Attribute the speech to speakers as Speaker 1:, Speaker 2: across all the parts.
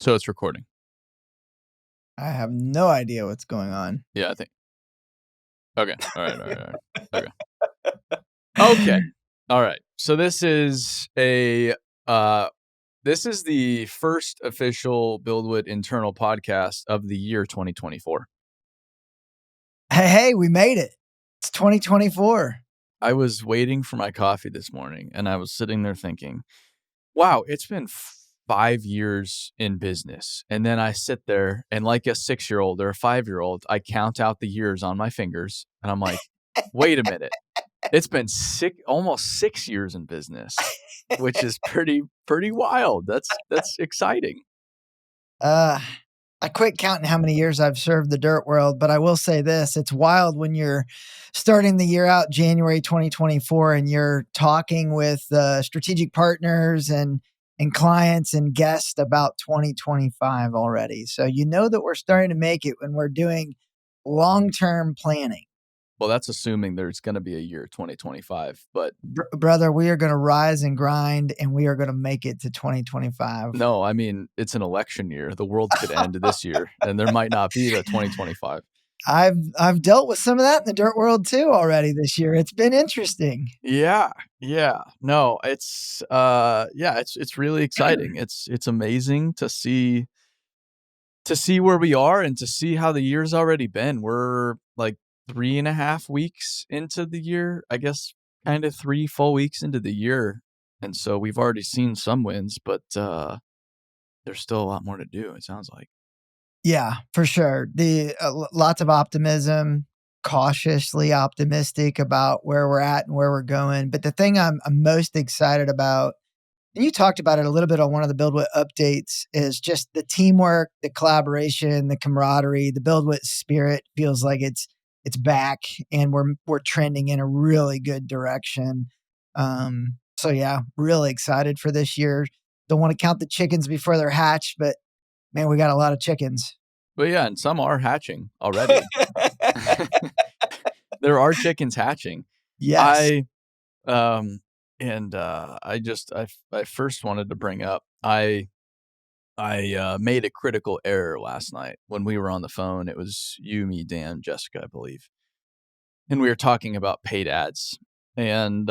Speaker 1: So it's recording.
Speaker 2: I have no idea what's going on.
Speaker 1: Yeah, I think. Okay. All right. Okay. Okay. All right. So this is the first official BuildWitt internal podcast of the year 2024.
Speaker 2: Hey, we made it. It's 2024.
Speaker 1: I was waiting for my coffee this morning and I was sitting there thinking, wow, it's been 5 years in business. And then I sit there and like a 6-year-old or a 5-year-old, I count out the years on my fingers and I'm like, wait a minute. It's been almost 6 years in business, which is pretty wild. That's exciting.
Speaker 2: I quit counting how many years I've served the dirt world, but I will say this, it's wild when you're starting the year out January 2024 and you're talking with strategic partners and clients and guests about 2025 already. So you know that we're starting to make it when we're doing long-term planning.
Speaker 1: Well, that's assuming there's going to be a year 2025, but
Speaker 2: brother, we are going to rise and grind and we are going to make it to 2025.
Speaker 1: no, I mean, it's an election year. The world could end this year and there might not be the 2025.
Speaker 2: I've dealt with some of that in the dirt world too already this year. It's been interesting.
Speaker 1: Yeah. No, it's it's really exciting. It's amazing to see where we are and to see how the year's already been. We're like 3.5 weeks into the year, I guess, kind of 3 full weeks into the year. And so we've already seen some wins, but there's still a lot more to do, it sounds like.
Speaker 2: Yeah, for sure. The lots of optimism, cautiously optimistic about where we're at and where we're going. But the thing I'm most excited about, and you talked about it a little bit on one of the BuildWitt updates, is just the teamwork, the collaboration, the camaraderie. The BuildWitt spirit feels like it's back, and we're trending in a really good direction. So yeah, really excited for this year. Don't want to count the chickens before they're hatched, but man, we got a lot of chickens.
Speaker 1: But yeah, and some are hatching already. There are chickens hatching.
Speaker 2: Yes.
Speaker 1: I first wanted to bring up, I made a critical error last night when we were on the phone. It was you, me, Dan, Jessica, I believe. And we were talking about paid ads and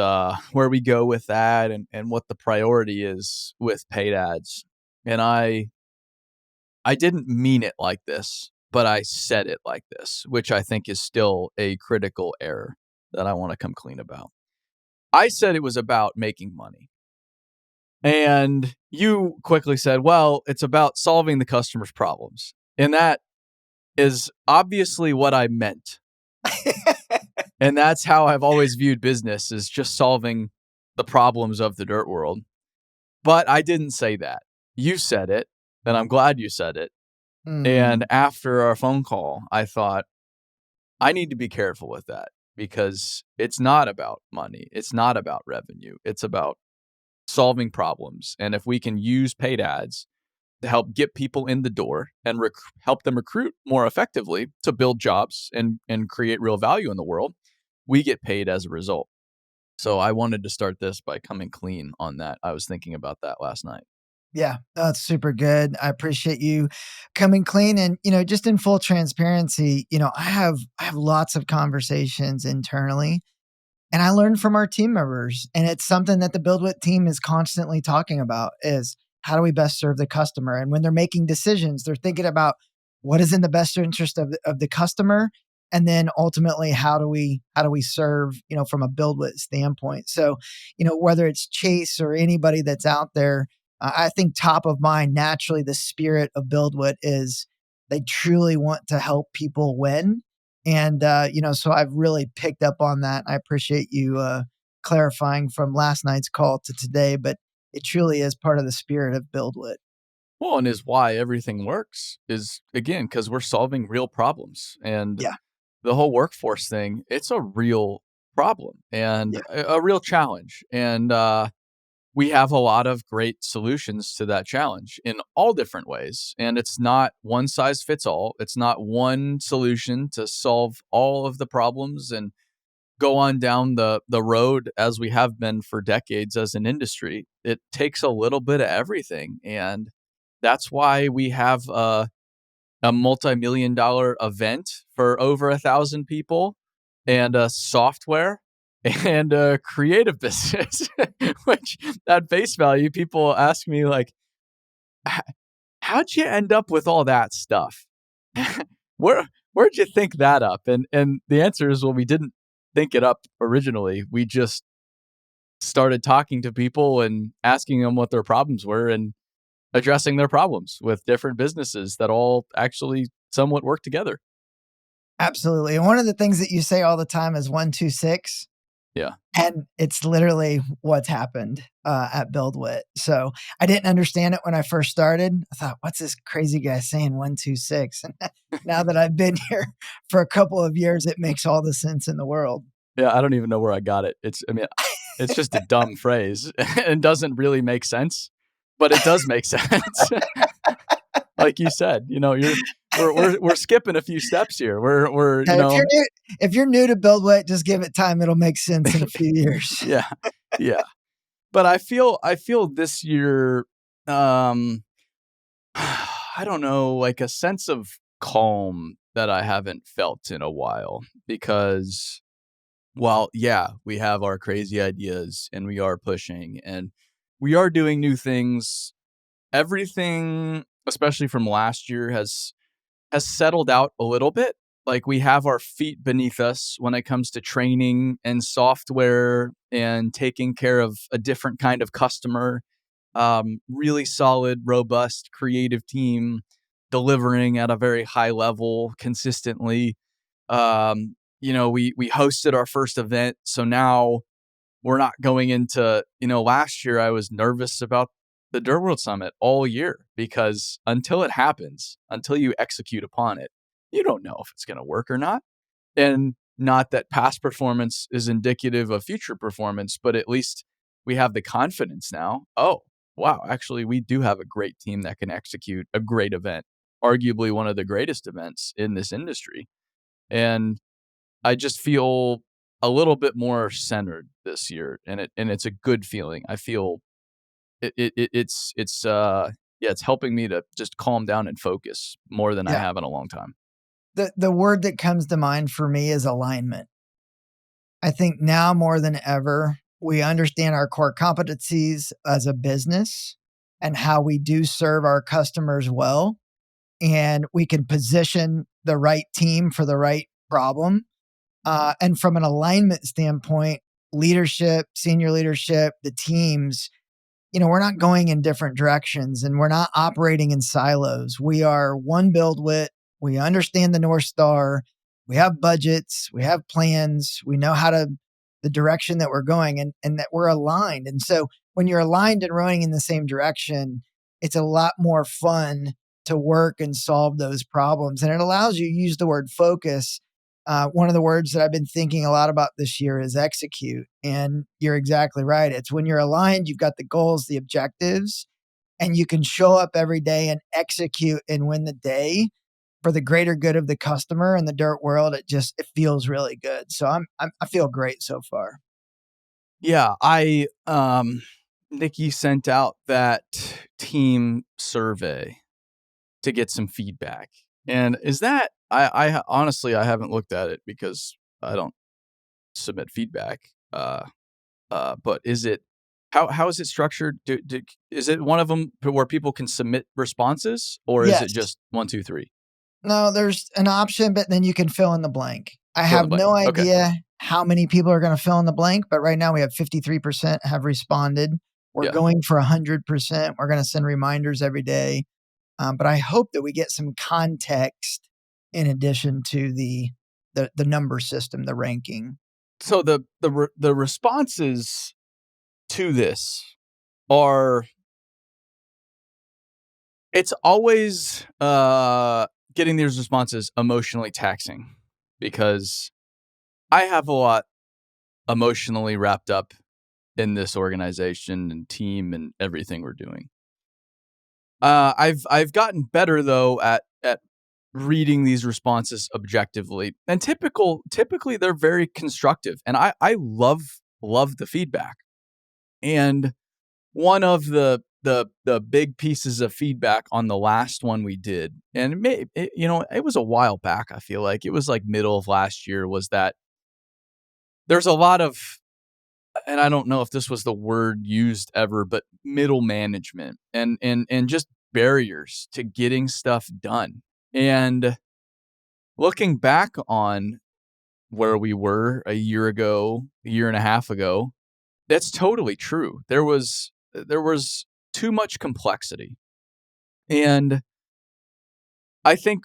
Speaker 1: where we go with that and what the priority is with paid ads. And I didn't mean it like this, but I said it like this, which I think is still a critical error that I want to come clean about. I said it was about making money. And you quickly said, well, it's about solving the customer's problems. And that is obviously what I meant. And that's how I've always viewed business, is just solving the problems of the dirt world. But I didn't say that. You said it, and I'm glad you said it. And after our phone call, I thought, I need to be careful with that, because it's not about money. It's not about revenue. It's about solving problems. And if we can use paid ads to help get people in the door and help them recruit more effectively to build jobs and create real value in the world, we get paid as a result. So I wanted to start this by coming clean on that. I was thinking about that last night.
Speaker 2: Yeah, that's super good. I appreciate you coming clean, and just in full transparency, I have lots of conversations internally, and I learn from our team members, and it's something that the BuildWitt team is constantly talking about, is how do we best serve the customer? And when they're making decisions, they're thinking about what is in the best interest of the customer, and then ultimately how do we serve, from a BuildWitt standpoint. So, whether it's Chase or anybody that's out there, I think top of mind, naturally, the spirit of BuildWitt is they truly want to help people win. And, so I've really picked up on that. I appreciate you clarifying from last night's call to today, but it truly is part of the spirit of BuildWitt.
Speaker 1: Well, and is why everything works, is, again, because we're solving real problems. And the whole workforce thing, it's a real problem and a real challenge. And we have a lot of great solutions to that challenge in all different ways. And it's not one size fits all. It's not one solution to solve all of the problems and go on down the road as we have been for decades as an industry. It takes a little bit of everything. And That's why we have a multi-million-dollar event for over 1,000 people, and a software, and a creative business, which at face value, people ask me like, how'd you end up with all that stuff? Where'd you think that up? And the answer is, well, we didn't think it up originally. We just started talking to people and asking them what their problems were and addressing their problems with different businesses that all actually somewhat work together.
Speaker 2: Absolutely. And one of the things that you say all the time is 126.
Speaker 1: Yeah.
Speaker 2: And it's literally what's happened at BuildWitt. So I didn't understand it when I first started. I thought, what's this crazy guy saying 126? And now that I've been here for a couple of years, it makes all the sense in the world.
Speaker 1: Yeah, I don't even know where I got it. It's just a dumb phrase and doesn't really make sense, but it does make sense. Like you said, we're skipping a few steps here. We're
Speaker 2: If you're new to BuildWitt, just give it time. It'll make sense in a few years.
Speaker 1: Yeah. Yeah. But I feel this year, I don't know, like a sense of calm that I haven't felt in a while, because while, yeah, we have our crazy ideas and we are pushing and we are doing new things, everything, especially from last year, has settled out a little bit. Like, we have our feet beneath us when it comes to training and software and taking care of a different kind of customer. Really solid, robust, creative team delivering at a very high level consistently. We hosted our first event, so now we're not going into, last year I was nervous about the Dirt World Summit all year, because until it happens, until you execute upon it, you don't know if it's going to work or not. And not that past performance is indicative of future performance, but at least we have the confidence now. Oh, wow, actually, we do have a great team that can execute a great event, arguably one of the greatest events in this industry. And I just feel a little bit more centered this year, and it's a good feeling. I feel it's helping me to just calm down and focus more than I
Speaker 2: Yeah.
Speaker 1: have in a long time.
Speaker 2: The word that comes to mind for me is alignment. I think now more than ever, we understand our core competencies as a business and how we do serve our customers well. And we can position the right team for the right problem. And from an alignment standpoint, leadership, senior leadership, the teams, we're not going in different directions and we're not operating in silos. We are one BuildWitt. We understand the North Star. We have budgets. We have plans. We know the direction that we're going, and that we're aligned. And so when you're aligned and rowing in the same direction, it's a lot more fun to work and solve those problems. And it allows you to use the word focus. One of the words that I've been thinking a lot about this year is execute. And you're exactly right. It's when you're aligned, you've got the goals, the objectives, and you can show up every day and execute and win the day for the greater good of the customer and the dirt world. It feels really good. So I feel great so far.
Speaker 1: Yeah, Nikki sent out that team survey to get some feedback. And is that, I honestly, I haven't looked at it because I don't submit feedback. But is it, how is it structured? Is it one of them where people can submit responses, or is it
Speaker 2: Yes.
Speaker 1: just 1, 2, 3?
Speaker 2: No, there's an option, but then you can fill in the blank. I
Speaker 1: Fill in
Speaker 2: have
Speaker 1: the blank.
Speaker 2: no
Speaker 1: Okay.
Speaker 2: idea how many people are going to fill in the blank, but right now we have 53% have responded. We're
Speaker 1: Yeah.
Speaker 2: going for 100%. We're going to send reminders every day. But I hope that we get some context in addition to the number system, the ranking.
Speaker 1: So the responses to this are, it's always getting these responses emotionally taxing, because I have a lot emotionally wrapped up in this organization and team and everything we're doing. I've gotten better though at reading these responses objectively, and typically they're very constructive, and I love the feedback. And one of the the big pieces of feedback on the last one we did, and it was a while back. I feel like it was like middle of last year. Was that there's a lot of, and I don't know if this was the word used ever, but middle management and just barriers to getting stuff done. And looking back on where we were a year ago, a year and a half ago, that's totally true. There was too much complexity. And I think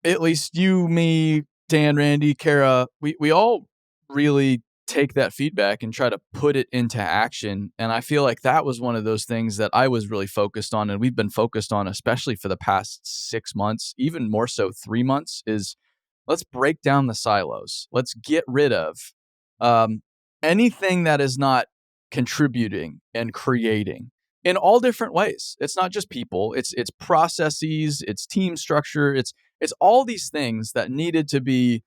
Speaker 1: at least you, me, Dan, Randy, Kara, we all really take that feedback and try to put it into action. And I feel like that was one of those things that I was really focused on, and we've been focused on, especially for the past 6 months, even more so 3 months, is let's break down the silos. Let's get rid of um, anything that is not contributing and creating in all different ways. It's not just people, it's processes, it's team structure, it's all these things that needed to be,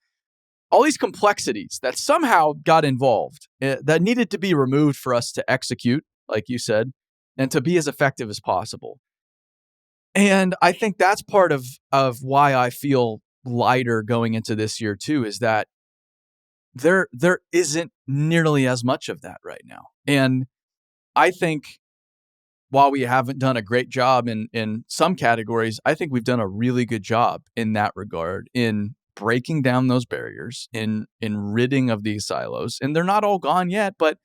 Speaker 1: all these complexities that somehow got involved, that needed to be removed for us to execute, like you said, and to be as effective as possible. And I think that's part of why I feel lighter going into this year too, is that there isn't nearly as much of that right now. And I think while we haven't done a great job in some categories, I think we've done a really good job in that regard, in breaking down those barriers, in ridding of these silos. And they're not all gone yet, but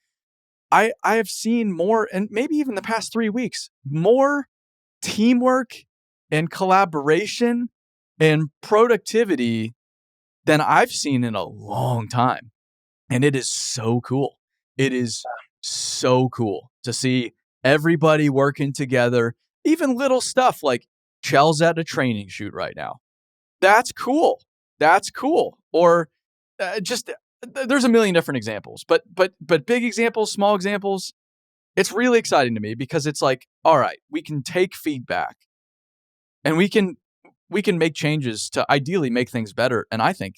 Speaker 1: I have seen more, and maybe even the past 3 weeks, more teamwork and collaboration and productivity than I've seen in a long time. And it is so cool. It is so cool to see everybody working together, even little stuff like Chel's at a training shoot right now. That's cool. That's cool. Or just there's a million different examples, but big examples, small examples. It's really exciting to me because it's like, all right, we can take feedback and we can make changes to ideally make things better. And I think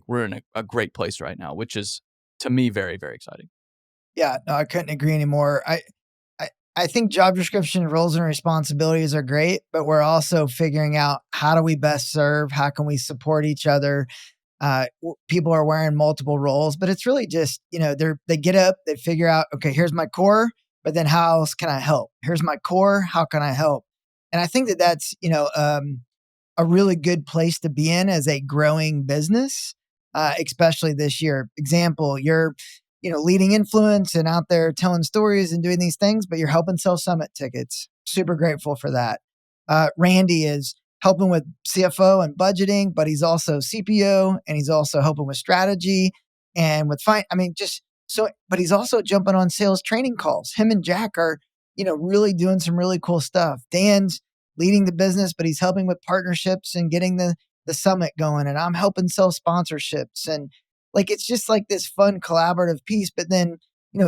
Speaker 1: we're in a great place right now, which is, to me, very, very exciting.
Speaker 2: Yeah, no, I couldn't agree anymore. I think job description, roles, and responsibilities are great, but we're also figuring out how do we best serve? How can we support each other? People are wearing multiple roles, but it's really just, they get up, they figure out, okay, here's my core, but then how else can I help? Here's my core, how can I help? And I think that that's, a really good place to be in as a growing business, especially this year. Example, you're, leading influence and out there telling stories and doing these things, but you're helping sell summit tickets. Super grateful for that. Randy is helping with CFO and budgeting, but he's also CPO and he's also helping with strategy and with just so, but he's also jumping on sales training calls. Him and Jack are, really doing some really cool stuff. Dan's leading the business, but he's helping with partnerships and getting the summit going. And I'm helping sell sponsorships. And like, it's just like this fun collaborative piece. But then,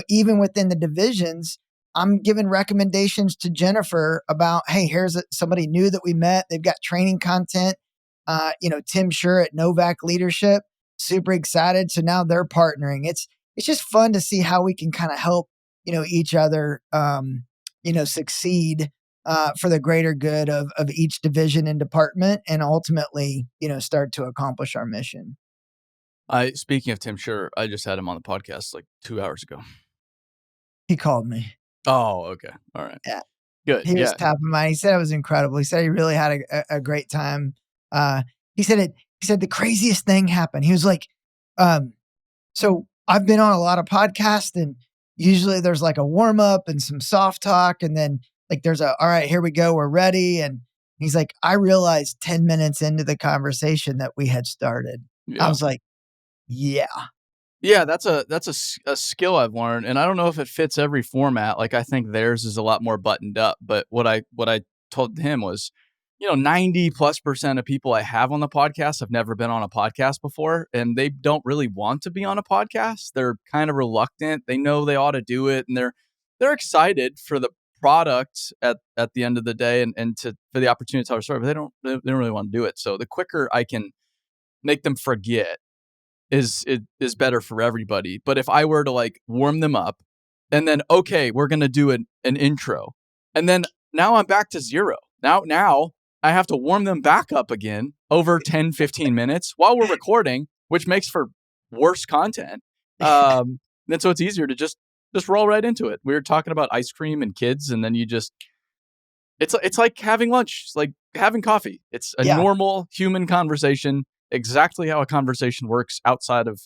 Speaker 2: even within the divisions, I'm giving recommendations to Jennifer about, hey, here's somebody new that we met. They've got training content. Tim Sure at Novak Leadership, super excited. So now they're partnering. It's just fun to see how we can kind of help, each other, succeed for the greater good of each division and department, and ultimately, start to accomplish our mission.
Speaker 1: Speaking of Tim Sure, I just had him on the podcast like 2 hours ago.
Speaker 2: He called me.
Speaker 1: Oh, okay. All right.
Speaker 2: Yeah.
Speaker 1: Good.
Speaker 2: He was
Speaker 1: Yeah.
Speaker 2: top of mind. He said it was incredible. He said he really had a great time. He said the craziest thing happened. He was like, so I've been on a lot of podcasts, and usually there's like a warm up and some soft talk. And then like there's all right, here we go. We're ready. And he's like, I realized 10 minutes into the conversation that we had started. I
Speaker 1: Yeah.
Speaker 2: was like, yeah.
Speaker 1: Yeah, that's a skill I've learned, and I don't know if it fits every format. Like I think theirs is a lot more buttoned up, but what I told him was, 90+% of people I have on the podcast have never been on a podcast before, and they don't really want to be on a podcast. They're kind of reluctant. They know they ought to do it, and they're excited for the product at the end of the day, and for the opportunity to tell their story, but they don't really want to do it. So the quicker I can make them forget is better for everybody. But if I were to like warm them up And then, okay, we're going to do an intro. And then now I'm back to zero. Now I have to warm them back up again over 10, 15 minutes while we're recording, which makes for worse content. And so it's easier to just roll right into it. We were talking about ice cream and kids, and then it's like having lunch. It's like having coffee. It's a
Speaker 2: Yeah.
Speaker 1: normal human conversation, exactly how a conversation works outside of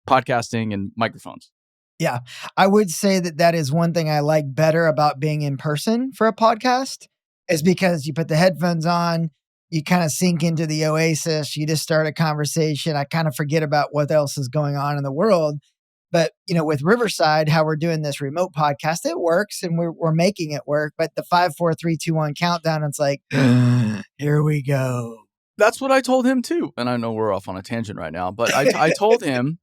Speaker 1: podcasting and microphones.
Speaker 2: Yeah. I would say that that is one thing I like better about being in person for a podcast, is because you put the headphones on, you kind of sink into the oasis, you just start a conversation. I kind of forget about what else is going on in the world. But, with Riverside, how we're doing this remote podcast, it works and we're making it work. But the 5, 4, 3, 2, 1 countdown, it's like, here we go.
Speaker 1: That's what I told him too. And I know we're off on a tangent right now, but I told him,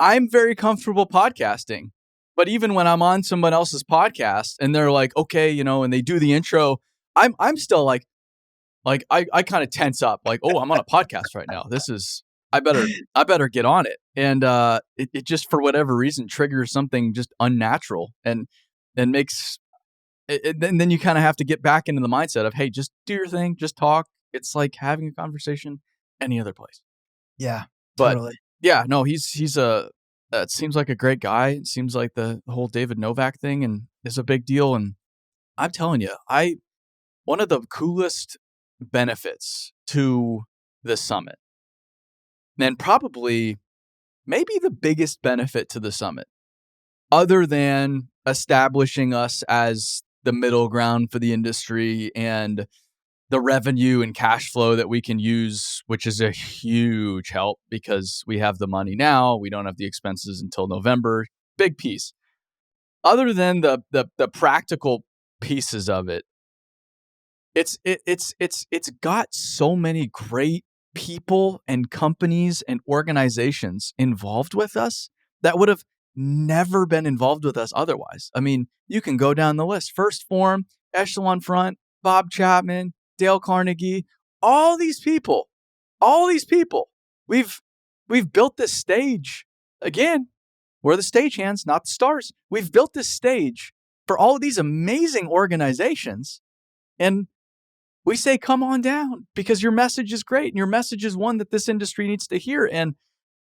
Speaker 1: I'm very comfortable podcasting, but even when I'm on someone else's podcast and they're like, okay, and they do the intro, I'm still like I kind of tense up, like, oh, I'm on a podcast right now. I better get on it. And it just, for whatever reason, triggers something just unnatural and makes it, and then you kind of have to get back into the mindset of, hey, just do your thing, just talk. It's like having a conversation any other place.
Speaker 2: Yeah,
Speaker 1: But
Speaker 2: totally.
Speaker 1: yeah, no, he's it seems like a great guy. It seems like the whole David Novak thing and is a big deal. And I'm telling you, one of the coolest benefits to the summit, and probably maybe the biggest benefit to the summit, other than establishing us as the middle ground for the industry and the revenue and cash flow that we can use, which is a huge help because we have the money now. We don't have the expenses until November. Big piece. Other than the practical pieces of it, it's got so many great people and companies and organizations involved with us that would have never been involved with us otherwise. I mean, you can go down the list. First Form, Echelon Front, Bob Chapman, Dale Carnegie, all these people. We've built this stage. Again, we're the stagehands, not the stars. We've built this stage for all of these amazing organizations. And we say, come on down because your message is great. And your message is one that this industry needs to hear. And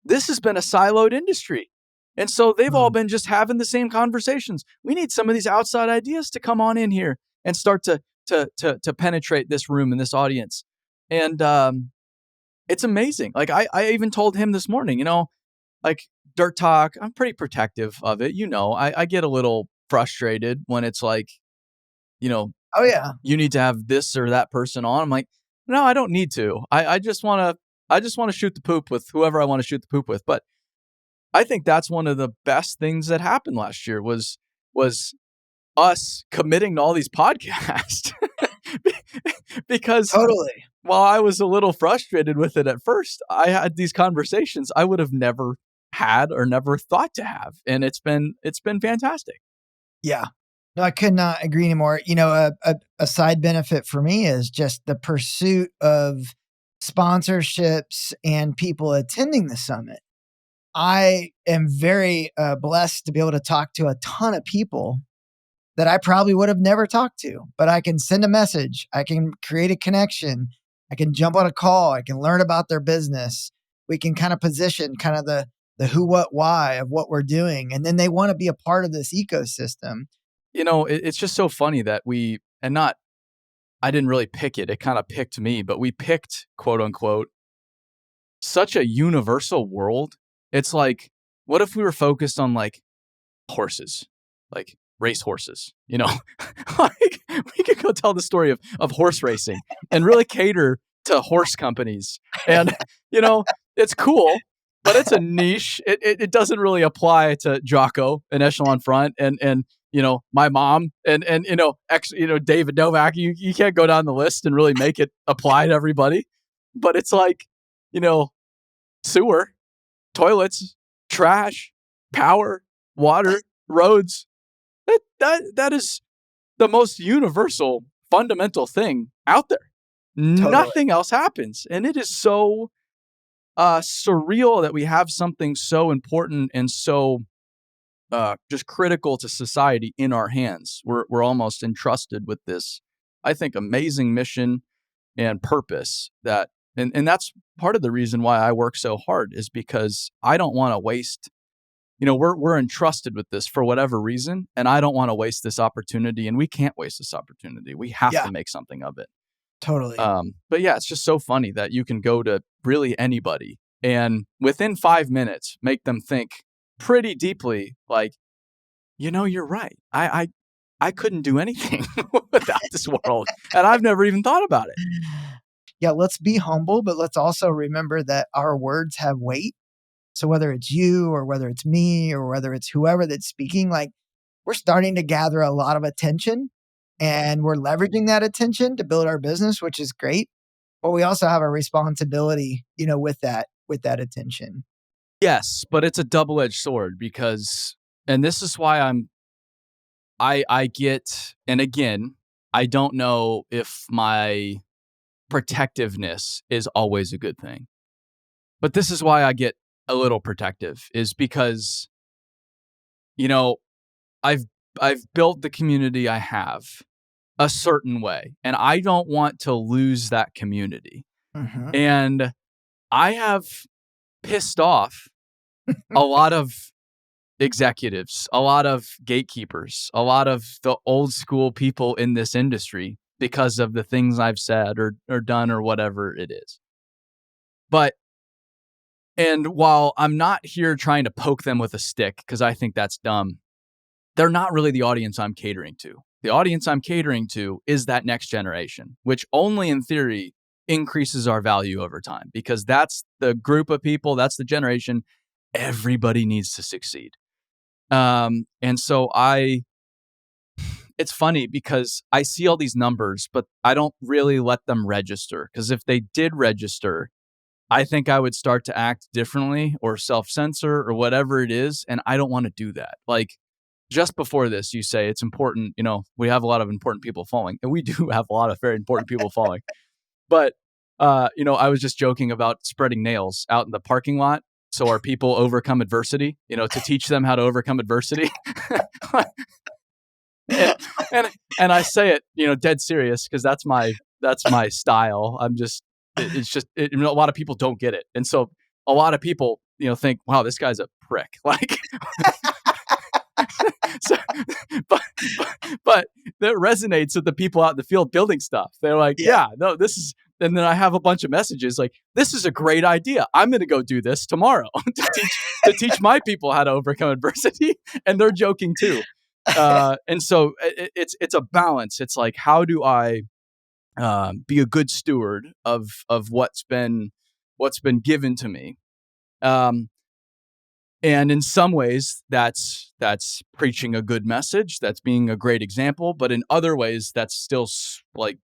Speaker 1: this has been a siloed industry. And so they've all been just having the same conversations. We need some of these outside ideas to come on in here and start to penetrate this room and this audience. And it's amazing. Like I even told him this morning, like Dirt Talk, I'm pretty protective of it. I get a little frustrated when it's like,
Speaker 2: Oh, yeah.
Speaker 1: you need to have this or that person on. I'm like, no, I don't need to. I just want to shoot the poop with whoever I want to shoot the poop with. But I think that's one of the best things that happened last year was us committing to all these podcasts because
Speaker 2: Totally.
Speaker 1: while I was a little frustrated with it at first, I had these conversations I would have never had or never thought to have. And it's been fantastic.
Speaker 2: Yeah. No, I could not agree anymore. A side benefit for me is just the pursuit of sponsorships and people attending the summit. I am very blessed to be able to talk to a ton of people that I probably would have never talked to, but I can send a message. I can create a connection. I can jump on a call. I can learn about their business. We can kind of position kind of the who, what, why of what we're doing. And then they want to be a part of this ecosystem.
Speaker 1: It's just so funny that I didn't really pick it. It kind of picked me, but we picked, quote unquote, such a universal world. It's like, what if we were focused on like horses, like race horses, like we could go tell the story of horse racing and really cater to horse companies. And, it's cool, but it's a niche. It doesn't really apply to Jocko and Echelon Front and my mom and David Novak. You can't go down the list and really make it apply to everybody. But it's like, sewer, toilets, trash, power, water, roads. That is the most universal, fundamental thing out there. Totally. Nothing else happens. And it is so surreal that we have something so important and so just critical to society in our hands. We're almost entrusted with this, I think, amazing mission and purpose that, and that's part of the reason why I work so hard, is because I don't want to waste, we're entrusted with this for whatever reason, and I don't want to waste this opportunity, and we can't waste this opportunity. We have
Speaker 2: Yeah,
Speaker 1: to make something of it.
Speaker 2: totally.
Speaker 1: But yeah, it's just so funny that you can go to really anybody and within 5 minutes make them think pretty deeply, like, you're right. I couldn't do anything without this world, and I've never even thought about it.
Speaker 2: Yeah, let's be humble, but let's also remember that our words have weight. So whether it's you or whether it's me or whether it's whoever that's speaking, like we're starting to gather a lot of attention and we're leveraging that attention to build our business, which is great. But we also have a responsibility, with that attention.
Speaker 1: Yes, but it's a double-edged sword because, and this is why I get, and again, I don't know if my protectiveness is always a good thing, but this is why I get a little protective, is because, you know, I've I've built the community I have a certain way, and I don't want to lose that community.
Speaker 2: Mhm.
Speaker 1: And I have pissed off a lot of executives, a lot of gatekeepers, a lot of the old school people in this industry because of the things I've said or done or whatever it is. But, and while I'm not here trying to poke them with a stick because I think that's dumb, they're not really the audience I'm catering to. The audience I'm catering to is that next generation, which only in theory increases our value over time, because that's the group of people, that's the generation everybody needs to succeed. And so it's funny because I see all these numbers, but I don't really let them register, because if they did register, I think I would start to act differently or self-censor or whatever it is. And I don't want to do that. Like, just before this, you say it's important, we have a lot of important people following, and we do have a lot of very important people following. But, I was just joking about spreading nails out in the parking lot. So our people overcome adversity, to teach them how to overcome adversity. and, and I say it, dead serious, because that's my style. It's just, a lot of people don't get it. And so a lot of people, think, wow, this guy's a prick. Like, so, but, but that resonates with the people out in the field building stuff. They're like,
Speaker 2: Yeah.
Speaker 1: yeah, no, this is, and then I have a bunch of messages like, this is a great idea. I'm going to go do this tomorrow to teach my people how to overcome adversity. And they're joking too. And so it's a balance. It's like, how do I be a good steward of what's been given to me? And in some ways, that's preaching a good message, that's being a great example. But in other ways, that's still like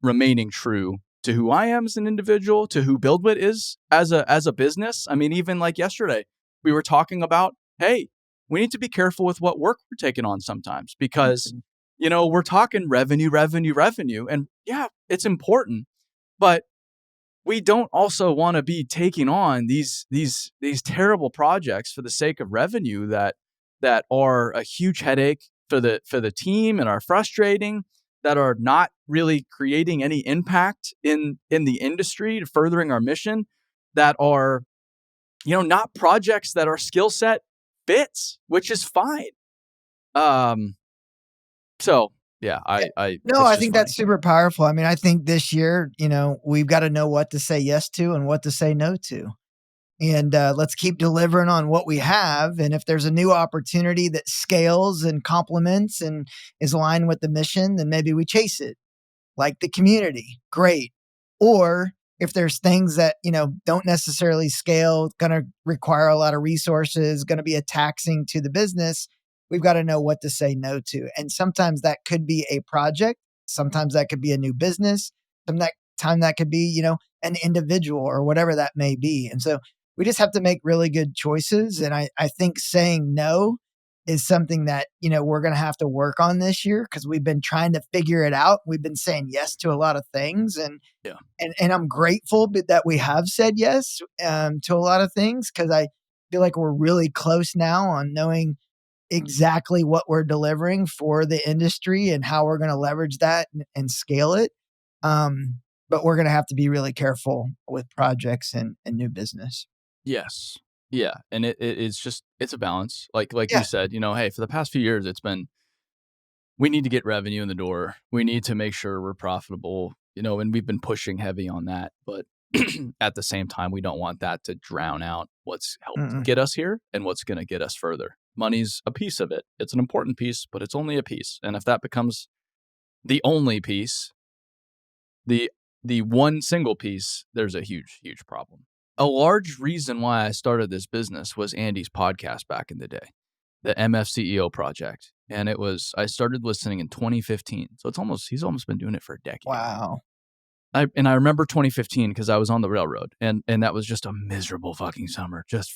Speaker 1: remaining true to who I am as an individual, to who BuildWitt is as a business. I mean, even like yesterday, we were talking about, hey, we need to be careful with what work we're taking on sometimes, because we're talking revenue, and yeah, it's important, but we don't also want to be taking on these terrible projects for the sake of revenue that are a huge headache for the team and are frustrating, that are not really creating any impact in the industry to furthering our mission, that are not projects that our skill set fits, which is fine. So yeah,
Speaker 2: Yeah.
Speaker 1: I
Speaker 2: No,
Speaker 1: it's
Speaker 2: I
Speaker 1: just
Speaker 2: think that's
Speaker 1: funny.
Speaker 2: super powerful. I mean, I think this year, we've got to know what to say yes to and what to say no to. And let's keep delivering on what we have. And if there's a new opportunity that scales and complements and is aligned with the mission, then maybe we chase it. Like the community, great. Or if there's things that, don't necessarily scale, going to require a lot of resources, going to be a taxing to the business, we've got to know what to say no to. And sometimes that could be a project. Sometimes that could be a new business. Some that time that could be, an individual or whatever that may be. And so we just have to make really good choices. And I think saying no is something that, we're going to have to work on this year, because we've been trying to figure it out. We've been saying yes to a lot of things, and
Speaker 1: Yeah.
Speaker 2: and I'm grateful that we have said yes to a lot of things, because I feel like we're really close now on knowing exactly what we're delivering for the industry and how we're going to leverage that and scale it. But we're going to have to be really careful with projects and new business.
Speaker 1: Yes. Yeah. And it's just, it's a balance. Like you
Speaker 2: Yeah.
Speaker 1: said, hey, for the past few years, it's been, we need to get revenue in the door. We need to make sure we're profitable, and we've been pushing heavy on that. But at the same time, we don't want that to drown out what's helped
Speaker 2: Mm-mm.
Speaker 1: get us here and what's going to get us further. Money's a piece of it. It's an important piece, but it's only a piece. And if that becomes the only piece, the the one single piece, there's a huge, huge problem. A large reason why I started this business was Andy's podcast back in the day, the MFCEO project. And I started listening in 2015. So he's almost been doing it for a decade.
Speaker 2: Wow.
Speaker 1: I remember 2015 because I was on the railroad and that was just a miserable fucking summer. Just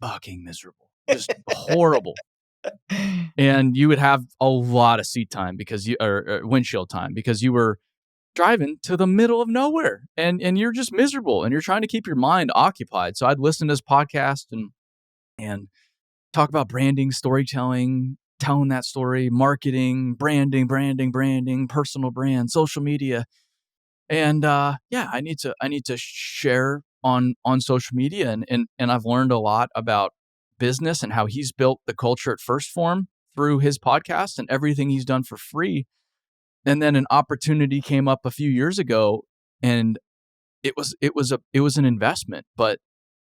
Speaker 1: fucking miserable. Just horrible. And you would have a lot of seat time or windshield time because you were driving to the middle of nowhere and you're just miserable and you're trying to keep your mind occupied. So I'd listen to this podcast and talk about branding, storytelling, telling that story, marketing, branding, personal brand, social media. And yeah, I need to share on social media and I've learned a lot about business and how he's built the culture at First Form through his podcast and everything he's done for free. And then an opportunity came up a few years ago and it was an investment, but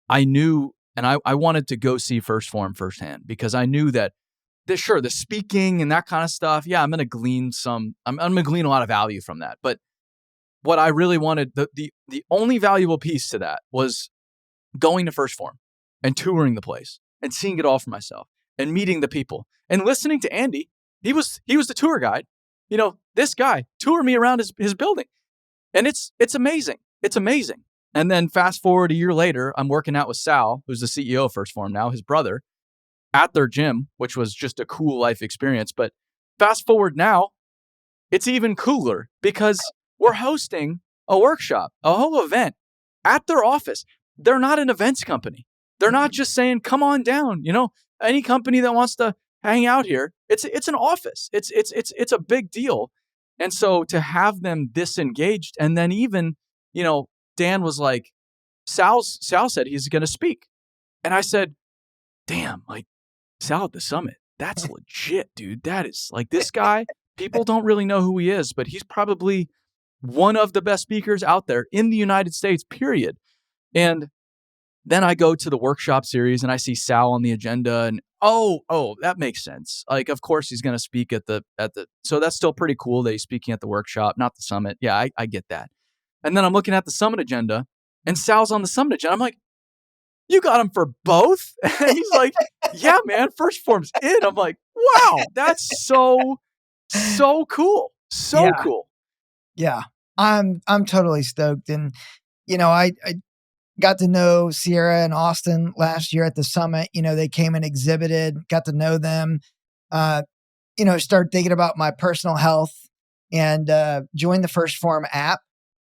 Speaker 1: I knew and I wanted to go see First Form firsthand because I knew that the speaking and that kind of stuff, yeah, I'm going to glean a lot of value from that. But what I really wanted, the only valuable piece to that was going to First Form and touring the place and seeing it all for myself and meeting the people and listening to Andy. He was the tour guide. This guy toured me around his building. And it's amazing. It's amazing. And then fast forward a year later, I'm working out with Sal, who's the CEO of First Form now, his brother, at their gym, which was just a cool life experience. But fast forward now, it's even cooler because we're hosting a workshop, a whole event at their office. They're not an events company. They're not just saying, come on down. Any company that wants to hang out here, it's an office. It's a big deal. And so to have them disengaged, and then even, Dan was like, Sal said he's going to speak. And I said, damn, like Sal at the summit, that's legit, dude. That is like this guy, people don't really know who he is, but he's probably one of the best speakers out there in the United States, period. And then I go to the workshop series and I see Sal on the agenda and oh, that makes sense. Like, of course he's going to speak at the, so that's still pretty cool that he's speaking at the workshop, not the summit. Yeah, I get that. And then I'm looking at the summit agenda and Sal's on the summit agenda. I'm like, you got him for both? And he's like, yeah, man, First Form's in. I'm like, wow, that's so cool. So
Speaker 2: Yeah.
Speaker 1: cool.
Speaker 2: Yeah. I'm totally stoked. And, I got to know Sierra and Austin last year at the summit. They came and exhibited, got to know them, started thinking about my personal health and joined the First Form app.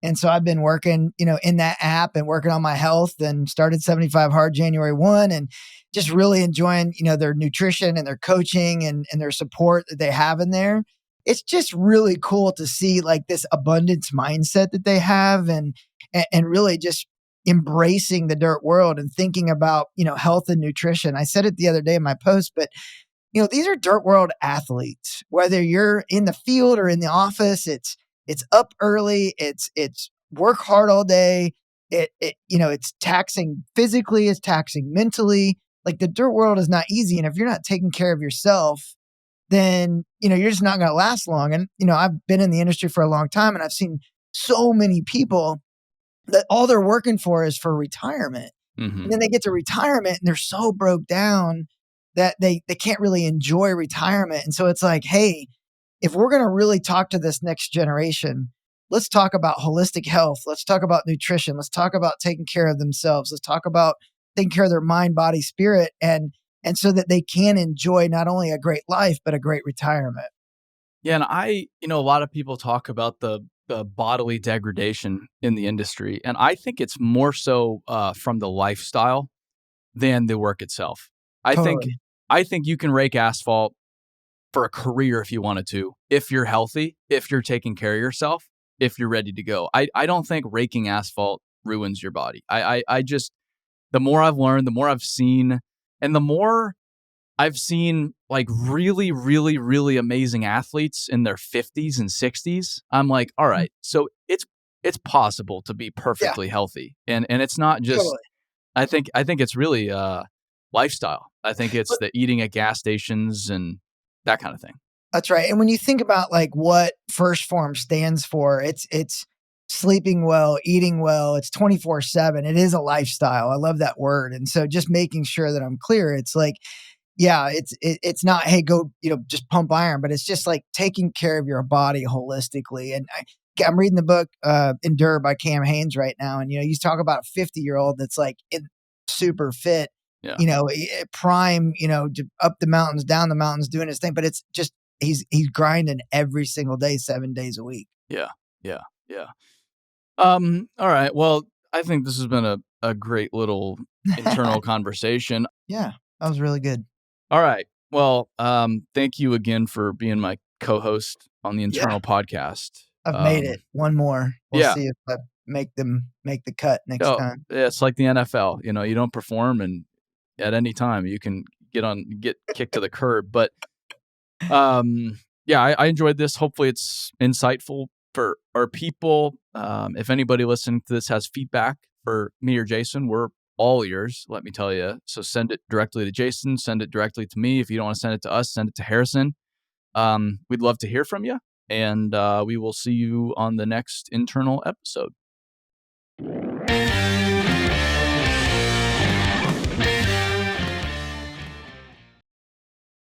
Speaker 2: And so I've been working, in that app and working on my health and started 75 Hard January 1 and just really enjoying, their nutrition and their coaching and their support that they have in there. It's just really cool to see like this abundance mindset that they have and really just embracing the dirt world and thinking about, health and nutrition. I said it the other day in my post, but these are dirt world athletes, whether you're in the field or in the office, it's up early. It's work hard all day. It's taxing physically, it's taxing mentally. Like the dirt world is not easy. And if you're not taking care of yourself, then, you're just not going to last long. And, I've been in the industry for a long time and I've seen so many people that all they're working for is for retirement.
Speaker 1: Mm-hmm.
Speaker 2: And then they get to retirement and they're so broke down that they can't really enjoy retirement. And so it's like, hey, if we're going to really talk to this next generation, let's talk about holistic health. Let's talk about nutrition. Let's talk about taking care of themselves. Let's talk about taking care of their mind, body, spirit, and so that they can enjoy not only a great life, but a great retirement.
Speaker 1: Yeah. And a lot of people talk about the bodily degradation in the industry. And I think it's more so from the lifestyle than the work itself. I think
Speaker 2: Totally.
Speaker 1: I think you can rake asphalt for a career if you wanted to, if you're healthy, if you're taking care of yourself, if you're ready to go. I don't think raking asphalt ruins your body. I just, the more I've learned, the more I've seen, and the more I've seen like really, really, really amazing athletes in their 50s and 60s. I'm like, all
Speaker 2: Mm.
Speaker 1: right, so it's possible to be
Speaker 2: Yeah,
Speaker 1: perfectly healthy. And it's not just,
Speaker 2: totally.
Speaker 1: I think it's really lifestyle. I think it's
Speaker 2: But
Speaker 1: the eating at gas stations and that kind of thing.
Speaker 2: that's right. And when you think about like what First Form stands for, it's sleeping well, eating well, it's 24/7. It is a lifestyle. I love that word. And so just making sure that I'm clear, it's like, yeah, it's not, hey, go, just pump iron, but it's just like taking care of your body holistically. And I'm reading the book Endure by Cam Hanes right now, and you talk about a 50-year-old that's like super fit,
Speaker 1: Yeah.
Speaker 2: prime, up the mountains, down the mountains, doing his thing, but it's just he's grinding every single day, 7 days a week.
Speaker 1: Yeah. Yeah. Yeah. All right. Well, I think this has been a great little internal conversation.
Speaker 2: Yeah, that was really good.
Speaker 1: All right. Well, thank you again for being my co-host on the
Speaker 2: Yeah,
Speaker 1: internal podcast.
Speaker 2: I've made it. One more. We'll
Speaker 1: Yeah.
Speaker 2: see if I make the cut next
Speaker 1: Oh,
Speaker 2: time.
Speaker 1: yeah, it's like the NFL. You don't perform, and at any time you can get kicked to the curb. But yeah, I enjoyed this. Hopefully, it's insightful for our people. If anybody listening to this has feedback for me or Jason, we're all ears. Let me tell you. So send it directly to Jason. Send it directly to me. If you don't want to send it to us, send it to Harrison. We'd love to hear from you, and we will see you on the next internal episode.